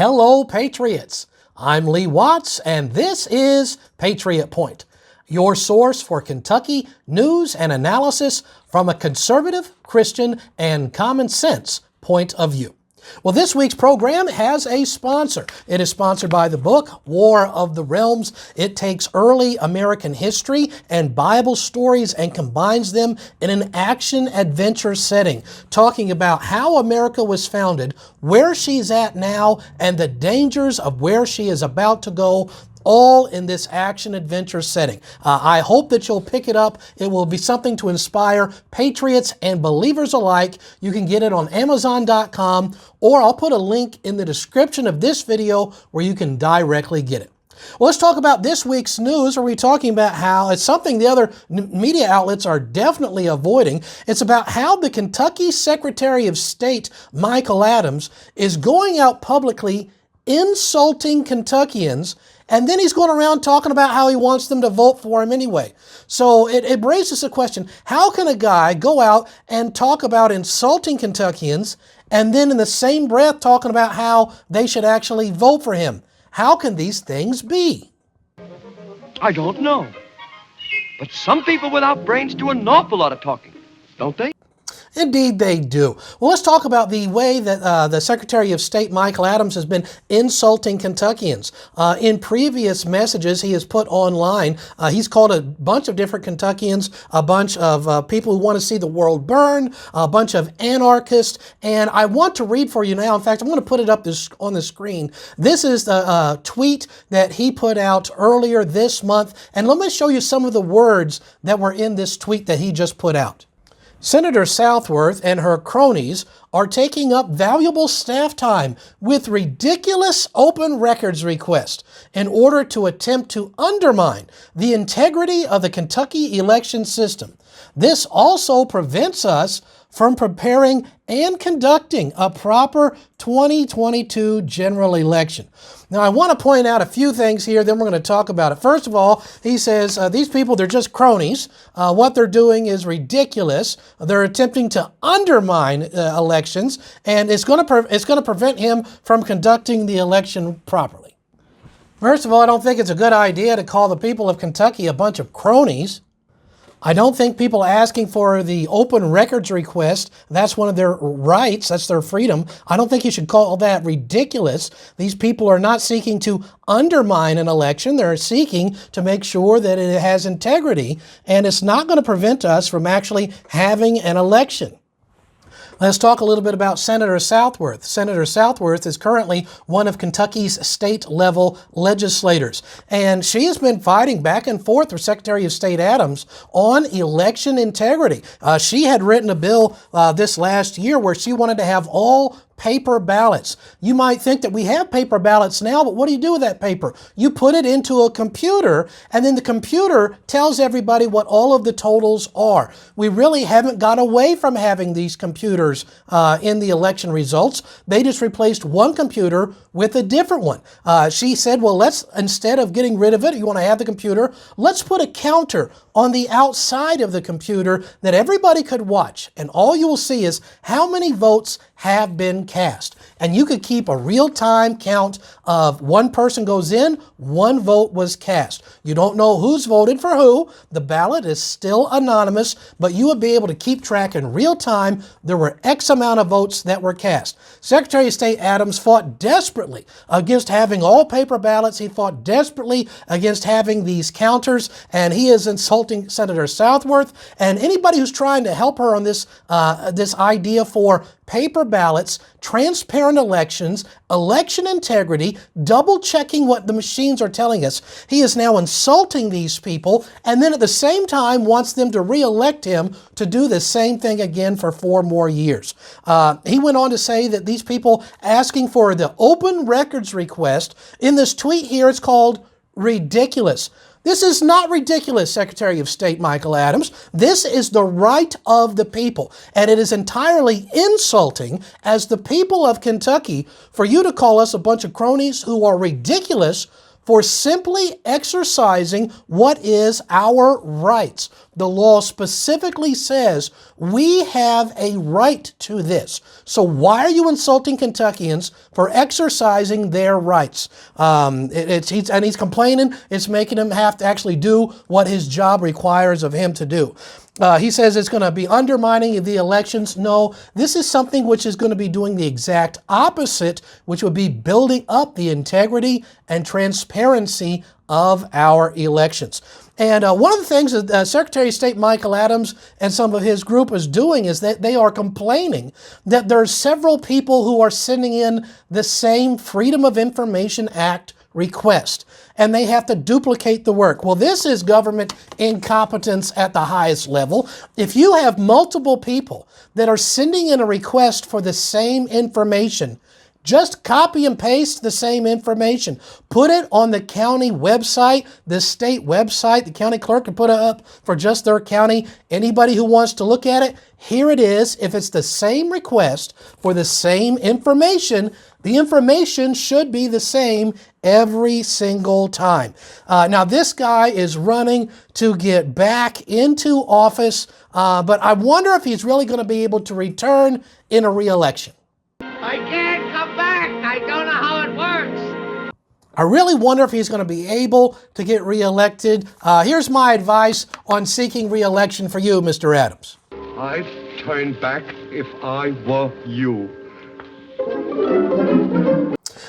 Hello, Patriots. I'm Lee Watts, and this is Patriot Point, your source for Kentucky news and analysis from a conservative, Christian, and common sense point of view. Well, this week's program has a sponsor. It is sponsored by the book, War of the Realms. It takes early American history and Bible stories and combines them in an action-adventure setting, talking about how America was founded, where she's at now, and the dangers of where she is about to go, all in this action-adventure setting. I hope that you'll pick it up. It will be something to inspire patriots and believers alike. You can get it on Amazon.com, or I'll put a link in the description of this video where you can directly get it. Well, let's talk about this week's news. We're talking about how it's something the other media outlets are definitely avoiding. It's about how the Kentucky Secretary of State, Michael Adams, is going out publicly insulting Kentuckians, and then he's going around talking about how he wants them to vote for him anyway. So it raises the question, how can a guy go out and talk about insulting Kentuckians and then in the same breath talking about how they should actually vote for him? How can these things be? I don't know. But some people without brains do an awful lot of talking, don't they? Indeed they do. Well, let's talk about the way that the Secretary of State, Michael Adams, has been insulting Kentuckians. In previous messages he has put online, he's called a bunch of different Kentuckians, a bunch of people who want to see the world burn, a bunch of anarchists, and I want to read for you now. In fact, I'm going to put it up on the screen. This is the tweet that he put out earlier this month, and let me show you some of the words that were in this tweet that he just put out. Senator Southworth and her cronies are taking up valuable staff time with ridiculous open records requests in order to attempt to undermine the integrity of the Kentucky election system. This also prevents us from preparing and conducting a proper 2022 general election. Now, I want to point out a few things here, then we're going to talk about it. First of all, he says these people, they're just cronies. What they're doing is ridiculous. They're attempting to undermine elections, and it's going to prevent him from conducting the election properly. First of all, I don't think it's a good idea to call the people of Kentucky a bunch of cronies. I don't think people asking for the open records request, that's one of their rights, that's their freedom. I don't think you should call that ridiculous. These people are not seeking to undermine an election. They're seeking to make sure that it has integrity, and it's not going to prevent us from actually having an election. Let's talk a little bit about Senator Southworth. Senator Southworth is currently one of Kentucky's state-level legislators, and she has been fighting back and forth with Secretary of State Adams on election integrity. She had written a bill this last year where she wanted to have all paper ballots. You might think that we have paper ballots now, but what do you do with that paper? You put it into a computer, and then the computer tells everybody what all of the totals are. We really haven't got away from having these computers in the election results. They just replaced one computer with a different one. She said, well, instead of getting rid of it, you want to have the computer, let's put a counter on the outside of the computer that everybody could watch. And all you will see is how many votes have been cast. And you could keep a real-time count of one person goes in, one vote was cast. You don't know who's voted for who. The ballot is still anonymous, but you would be able to keep track in real time. There were X amount of votes that were cast. Secretary of State Adams fought desperately against having all paper ballots. He fought desperately against having these counters, and he is insulting Senator Southworth and anybody who's trying to help her on this idea for paper ballots, transparent elections, election integrity, double-checking what the machines are telling us. He is now insulting these people, and then at the same time wants them to re-elect him to do the same thing again for 4 more years. He went on to say that these people asking for the open records request, in this tweet here, it's called ridiculous. This is not ridiculous, Secretary of State Michael Adams. This is the right of the people, and it is entirely insulting as the people of Kentucky for you to call us a bunch of cronies who are ridiculous for simply exercising what is our rights. the law specifically says we have a right to this. So why are you insulting Kentuckians for exercising their rights? He's complaining it's making him have to actually do what his job requires of him to do. He says it's going to be undermining the elections. No, this is something which is going to be doing the exact opposite, which would be building up the integrity and transparency of our elections. And one of the things that Secretary of State Michael Adams and some of his group is doing is that they are complaining that there are several people who are sending in the same Freedom of Information Act request, and they have to duplicate the work. Well, this is government incompetence at the highest level. If you have multiple people that are sending in a request for the same information, just copy and paste the same information. Put it on the county website, the state website. The county clerk can put it up for just their county. Anybody who wants to look at it, here it is. If it's the same request for the same information, the information should be the same every single time. Now, this guy is running to get back into office, but I wonder if he's really going to be able to return in a re-election. I can't come back. I don't know how it works. I really wonder if he's going to be able to get reelected. Here's my advice on seeking reelection for you, Mr. Adams. I'd turn back if I were you.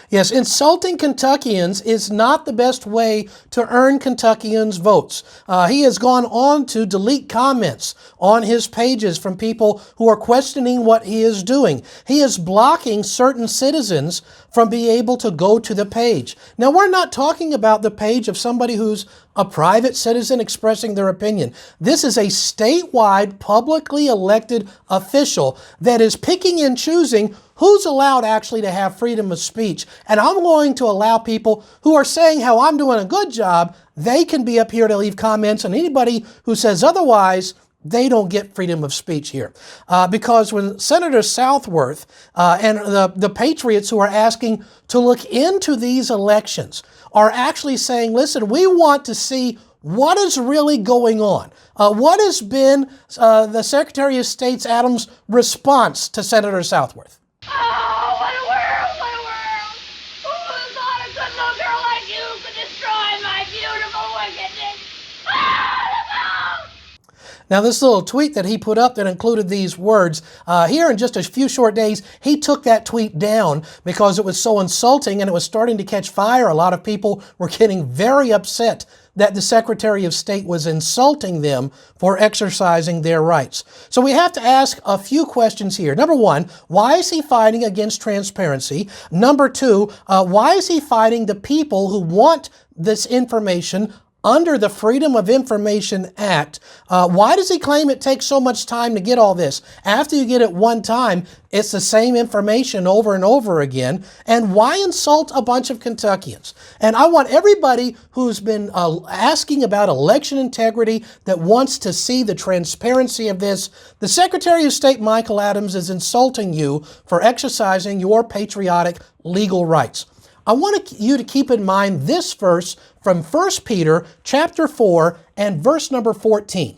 Yes, insulting Kentuckians is not the best way to earn Kentuckians' votes. He has gone on to delete comments on his pages from people who are questioning what he is doing. He is blocking certain citizens from being able to go to the page. Now, we're not talking about the page of somebody who's a private citizen expressing their opinion. This is a statewide, publicly elected official that is picking and choosing who's allowed actually to have freedom of speech. And I'm going to allow people who are saying how I'm doing a good job, they can be up here to leave comments, and anybody who says otherwise, they don't get freedom of speech here. Because when Senator Southworth and the Patriots who are asking to look into these elections are actually saying, listen, we want to see what is really going on. What has been the Secretary of State's Adams' response to Senator Southworth? Oh, what a world, what a world. Who would have thought a good little girl like you could destroy my beautiful wickedness? Ah, the vote! Now, this little tweet that he put up that included these words, here in just a few short days, he took that tweet down because it was so insulting and it was starting to catch fire. A lot of people were getting very upset that the Secretary of State was insulting them for exercising their rights. So we have to ask a few questions here. Number one, why is he fighting against transparency? Number two, why is he fighting the people who want this information under the Freedom of Information Act? Why does he claim it takes so much time to get all this? After you get it one time, it's the same information over and over again. And why insult a bunch of Kentuckians? And I want everybody who's been asking about election integrity, that wants to see the transparency of this, the Secretary of State Michael Adams is insulting you for exercising your patriotic legal rights. I want you to keep in mind this verse from 1 Peter chapter 4 and verse number 14.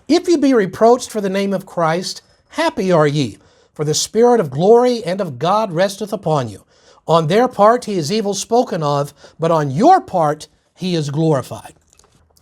If you be reproached for the name of Christ, happy are ye, for the Spirit of glory and of God resteth upon you. On their part he is evil spoken of, but on your part he is glorified.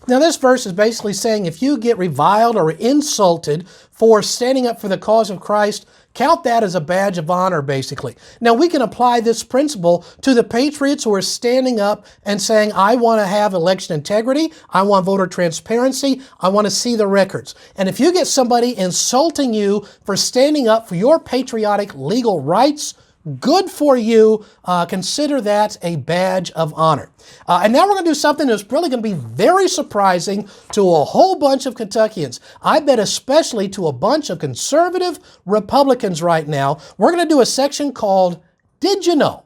Now, this verse is basically saying if you get reviled or insulted for standing up for the cause of Christ, count that as a badge of honor, basically. Now, we can apply this principle to the patriots who are standing up and saying, I want to have election integrity, I want voter transparency, I want to see the records. And if you get somebody insulting you for standing up for your patriotic legal rights, good for you. Consider that a badge of honor. And now we're going to do something that's really going to be very surprising to a whole bunch of Kentuckians. I bet especially to a bunch of conservative Republicans right now. We're going to do a section called Did You Know?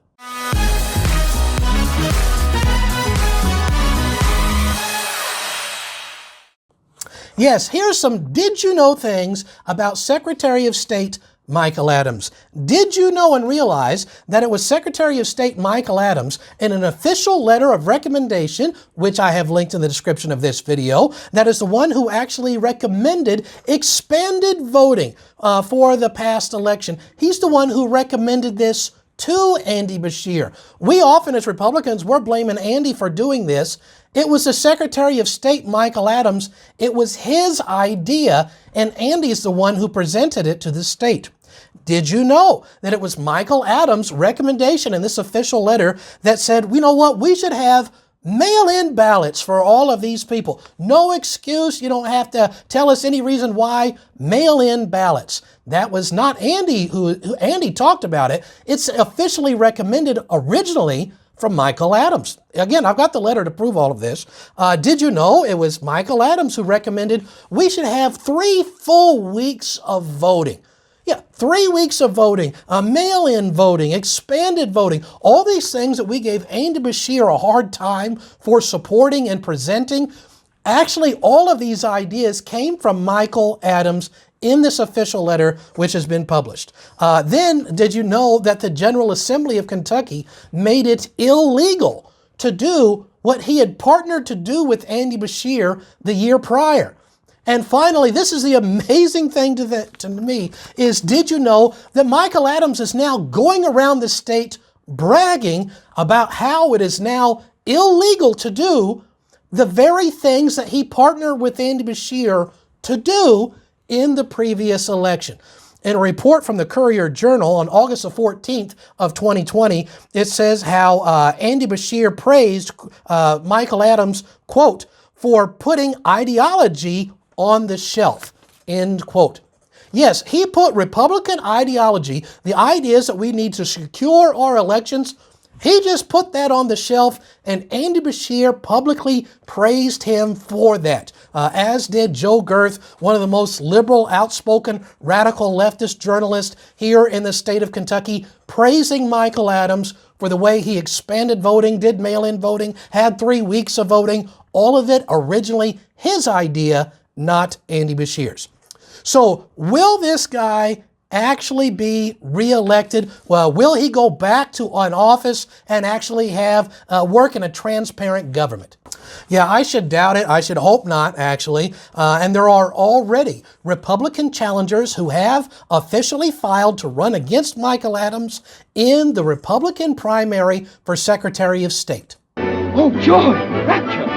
Yes, here's some did you know things about Secretary of State Michael Adams. Did you know and realize that it was Secretary of State Michael Adams in an official letter of recommendation, which I have linked in the description of this video, that is the one who actually recommended expanded voting for the past election. He's the one who recommended this to Andy Beshear. We often as Republicans, we're blaming Andy for doing this. It was the Secretary of State, Michael Adams. It was his idea, and Andy's the one who presented it to the state. Did you know that it was Michael Adams' recommendation in this official letter that said, you know what, we should have mail-in ballots for all of these people. No excuse. You don't have to tell us any reason why. Mail-in ballots. That was not Andy who Andy talked about it. It's officially recommended originally from Michael Adams. Again, I've got the letter to prove all of this. Did you know it was Michael Adams who recommended we should have 3 full weeks of voting? Yeah, 3 weeks of voting, mail-in voting, expanded voting, all these things that we gave Andy Beshear a hard time for supporting and presenting. Actually, all of these ideas came from Michael Adams in this official letter, which has been published. Then, did you know that the General Assembly of Kentucky made it illegal to do what he had partnered to do with Andy Beshear the year prior? And finally, this is the amazing thing to me, is did you know that Michael Adams is now going around the state bragging about how it is now illegal to do the very things that he partnered with Andy Beshear to do in the previous election. In a report from the Courier-Journal on August the 14th of 2020, it says how Andy Beshear praised Michael Adams, quote, for putting ideology on the shelf, end quote. Yes, he put Republican ideology, the ideas that we need to secure our elections, he just put that on the shelf, and Andy Beshear publicly praised him for that, as did Joe Girth, one of the most liberal, outspoken, radical leftist journalists here in the state of Kentucky, praising Michael Adams for the way he expanded voting, did mail-in voting, had 3 weeks of voting, all of it originally his idea, not Andy Beshear's. So will this guy actually be reelected? Well, will he go back to an office and actually have work in a transparent government? Yeah, I should doubt it. I should hope not, actually. And there are already Republican challengers who have officially filed to run against Michael Adams in the Republican primary for Secretary of State. Oh, joy, rapture.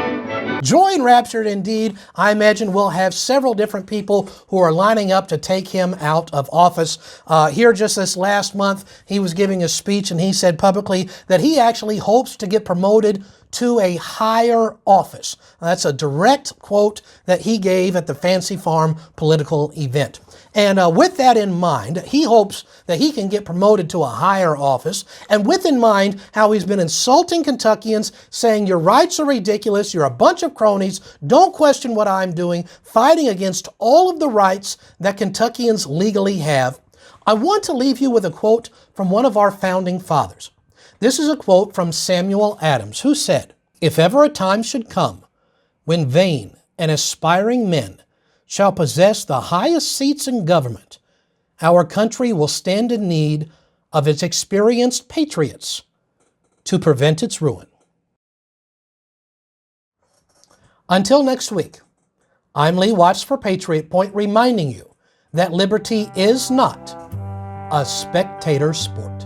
Joy and raptured indeed. I imagine we'll have several different people who are lining up to take him out of office. Here just this last month, he was giving a speech and he said publicly that he actually hopes to get promoted to a higher office. That's a direct quote that he gave at the Fancy Farm political event. And with that in mind, he hopes that he can get promoted to a higher office. And with in mind how he's been insulting Kentuckians, saying your rights are ridiculous, you're a bunch of cronies, don't question what I'm doing, fighting against all of the rights that Kentuckians legally have. I want to leave you with a quote from one of our founding fathers. This is a quote from Samuel Adams, who said, "If ever a time should come when vain and aspiring men shall possess the highest seats in government, our country will stand in need of its experienced patriots to prevent its ruin." Until next week, I'm Lee Watts for Patriot Point, reminding you that liberty is not a spectator sport.